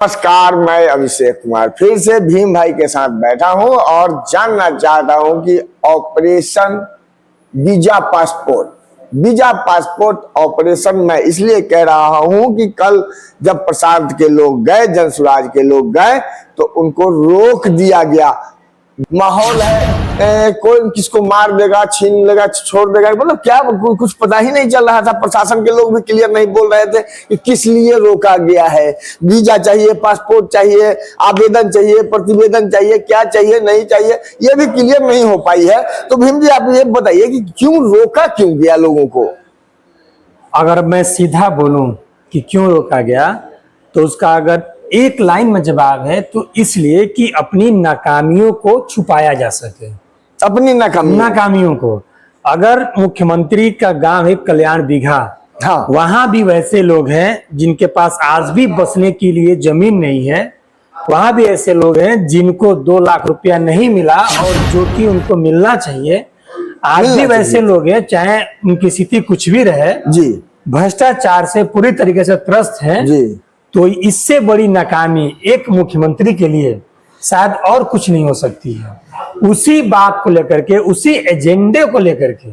नमस्कार, मैं अभिषेक कुमार फिर से भीम भाई के साथ बैठा हूं और जानना चाहता हूं कि ऑपरेशन वीजा पासपोर्ट ऑपरेशन मैं इसलिए कह रहा हूं कि कल जब प्रसाद के लोग गए, जनसुराज के लोग गए तो उनको रोक दिया गया। माहौल है कोई किसको मार देगा, छीन लेगा, छोड़ देगा, मतलब क्या कुछ पता ही नहीं चल रहा था। प्रशासन के लोग भी क्लियर नहीं बोल रहे थे कि किस लिए रोका गया है। वीजा चाहिए, पासपोर्ट चाहिए, आवेदन चाहिए, प्रतिवेदन चाहिए, क्या चाहिए नहीं चाहिए, ये भी क्लियर नहीं हो पाई है। तो भीम जी आप ये बताइए कि क्यों रोका क्यों गया लोगों को। अगर मैं सीधा बोलूं कि क्यों रोका गया तो उसका अगर एक लाइन में जवाब है तो इसलिए कि अपनी नाकामियों को छुपाया जा सके। अपनी नाकामियों को, अगर मुख्यमंत्री का गांव है कल्याण बीघा, हाँ, वहां भी वैसे लोग हैं जिनके पास आज भी बसने के लिए जमीन नहीं है। वहां भी ऐसे लोग हैं जिनको 2 लाख रुपया नहीं मिला और जो कि उनको मिलना चाहिए। आज भी वैसे लोग हैं, चाहे उनकी स्थिति कुछ भी रहे जी, भ्रष्टाचार से पूरी तरीके से त्रस्त है जी। तो इससे बड़ी नाकामी एक मुख्यमंत्री के लिए शायद और कुछ नहीं हो सकती है। उसी बात को लेकर के, उसी एजेंडे को लेकर के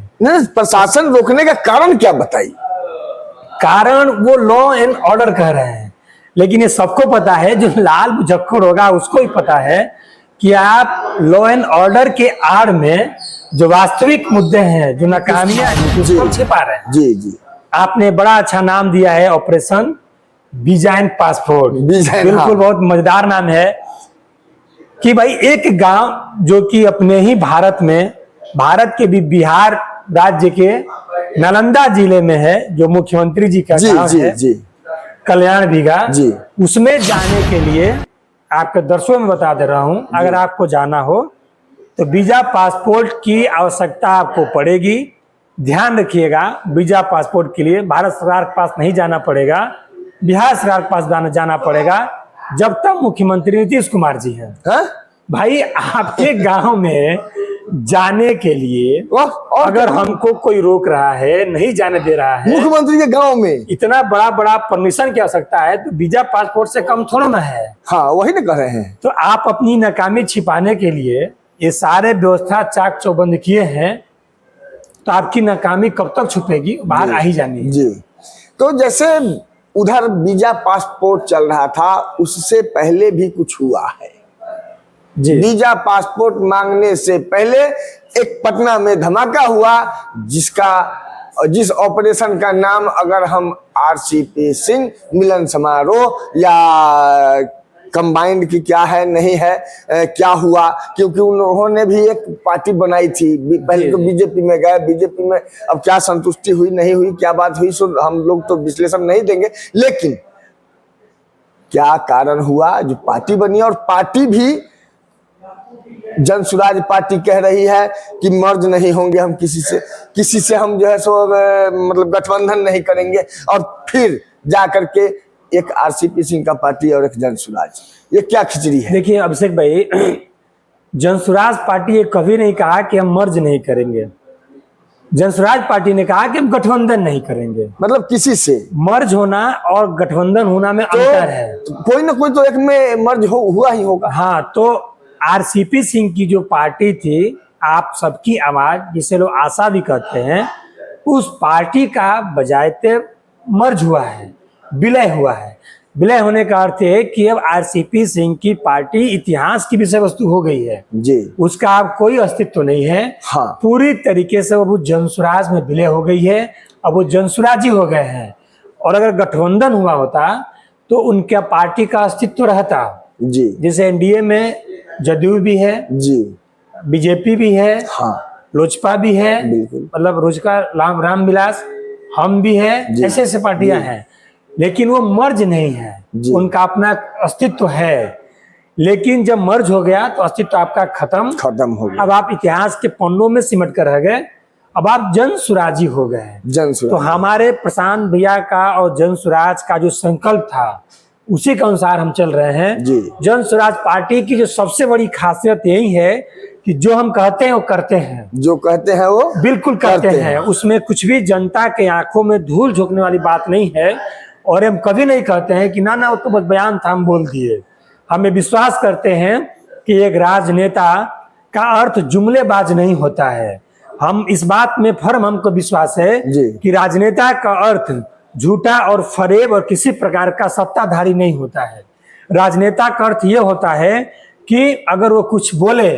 प्रशासन रोकने का कारण क्या बताइए। कारण वो लॉ एंड ऑर्डर कह रहे हैं, लेकिन ये सबको पता है, जो लाल मुजफ्फर होगा उसको ही पता है कि आप लॉ एंड ऑर्डर के आड़ में जो वास्तविक मुद्दे हैं, जो नाकामियां हैं, उसको छिपा रहे हैं। जी जी, आपने बड़ा अच्छा नाम दिया है, ऑपरेशन वीजा एंड पासपोर्ट। बिल्कुल, हाँ। बहुत मजेदार नाम है कि भाई एक गांव जो कि अपने ही भारत में, भारत के भी बिहार राज्य के नालंदा जिले में है, जो मुख्यमंत्री जी का गांव है, जी, कल्याण बीघा जी, उसमें जाने के लिए आपके दर्शकों में बता दे रहा हूं, अगर आपको जाना हो तो वीजा पासपोर्ट की आवश्यकता आपको पड़ेगी। ध्यान रखिएगा, वीजा पासपोर्ट के लिए भारत सरकार के पास नहीं जाना पड़ेगा, बिहार सरकार के पास जाना पड़ेगा, जब तक मुख्यमंत्री नीतीश कुमार जी हैं। भाई आपके गांव में जाने के लिए अगर हमको कोई रोक रहा है, नहीं जाने दे रहा है, मुख्यमंत्री के गांव में इतना बड़ा परमिशन की आवश्यकता है, तो वीजा पासपोर्ट से कम थोड़ा ना है। हाँ, वही ना कर रहे हैं। तो आप अपनी नाकामी छिपाने के लिए ये सारे व्यवस्था चाक चौबंद किए हैं, तो आपकी नाकामी कब तक छुपेगी, बाहर आ ही जानी है। जी, तो जैसे उधर वीजा पासपोर्ट चल रहा था, उससे पहले भी कुछ हुआ है जी। वीजा पासपोर्ट मांगने से पहले एक पटना में धमाका हुआ, जिस ऑपरेशन का नाम अगर हम आरसीपी सिंह मिलन समारोह या कंबाइंड की क्या है नहीं है, क्या हुआ, क्योंकि उन्होंने भी एक पार्टी बनाई थी। पहले तो बीजेपी में गए, बीजेपी में अब क्या संतुष्टि हुई नहीं हुई, क्या बात हुई, सो हम लोग तो विश्लेषण नहीं देंगे, लेकिन क्या कारण हुआ जो पार्टी बनी। और पार्टी भी जनसुराज पार्टी कह रही है कि मर्ज नहीं होंगे हम किसी से हम जो है सो मतलब गठबंधन नहीं करेंगे, और फिर जा करके एक आरसीपी सिंह का पार्टी और एक जनसुराज, ये क्या खिचड़ी है। देखिए अभिषेक भाई, जनसुराज पार्टी ये कभी नहीं कहा कि हम मर्ज नहीं करेंगे। जनसुराज पार्टी ने कहा कि हम गठबंधन नहीं करेंगे। मतलब किसी से मर्ज होना और गठबंधन होना में अंतर है। कोई ना कोई तो एक में मर्ज हुआ ही होगा। हाँ, तो आरसीपी सिंह की जो पार्टी थी, आप सबकी आवाज, जिसे लोग आशा भी कहते हैं, उस पार्टी का बजायते मर्ज हुआ है, विलय हुआ है। विलय होने का अर्थ है कि अब आरसीपी सिंह की पार्टी इतिहास की विषय वस्तु हो गई है जी, उसका अब कोई अस्तित्व नहीं है। हाँ, पूरी पूरी तरीके से वो जनसुराज में विलय हो गई है, अब वो जनसुराजी हो गए हैं। और अगर गठबंधन हुआ होता तो उनका पार्टी का अस्तित्व रहता जी, जैसे एनडीए में जदयू भी है जी, बीजेपी भी है, हाँ, लोजपा भी है, मतलब रोजगार राम विलास हम भी है, ऐसे ऐसे पार्टियां हैं, लेकिन वो मर्ज नहीं है, उनका अपना अस्तित्व है। लेकिन जब मर्ज हो गया तो अस्तित्व आपका खत्म हो गया। अब आप इतिहास के पन्नों में सिमट कर रह गए, अब आप जनसुराजी हो गए। तो हमारे प्रशांत भैया का और जनसुराज का जो संकल्प था उसी के अनुसार हम चल रहे हैं। जनसुराज पार्टी की जो सबसे बड़ी खासियत यही है कि जो हम कहते हैं वो करते हैं, जो कहते हैं वो बिल्कुल करते हैं। उसमें कुछ भी जनता के आंखों में धूल झोंकने वाली बात नहीं है। और हम कभी नहीं कहते हैं कि ना ना वो तो बस बयान था हम बोल दिए। हमें विश्वास करते हैं कि एक राजनेता का अर्थ जुमलेबाज नहीं होता है। हम इस बात में फर्म हमको विश्वास है जी। कि राजनेता का अर्थ झूठा और फरेब और किसी प्रकार का सत्ताधारी नहीं होता है। राजनेता का अर्थ ये होता है कि अगर वो कुछ बोले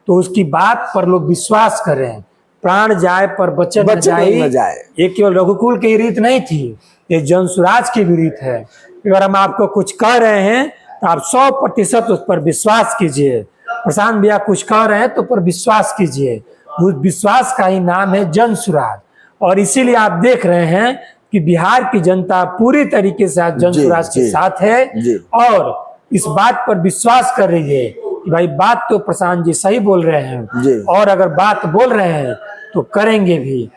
तो उसकी बात पर लोग विश्वास करें। प्राण जाए पर बचन न जाए, ये केवल रघुकुल की रीत नहीं थी, ये जन स्वराज की भी रीत है। अगर हम आपको कुछ कह रहे हैं तो आप 100% उस पर विश्वास कीजिए। प्रशांत भैया कुछ कह रहे हैं तो पर विश्वास कीजिए। उस विश्वास का ही नाम है जन स्वराज। और इसीलिए आप देख रहे हैं कि बिहार की जनता पूरी तरीके से आज जन स्वराज के साथ है और इस बात पर विश्वास कर रही है कि भाई बात तो प्रशांत जी सही बोल रहे हैं और अगर बात बोल रहे हैं तो करेंगे भी।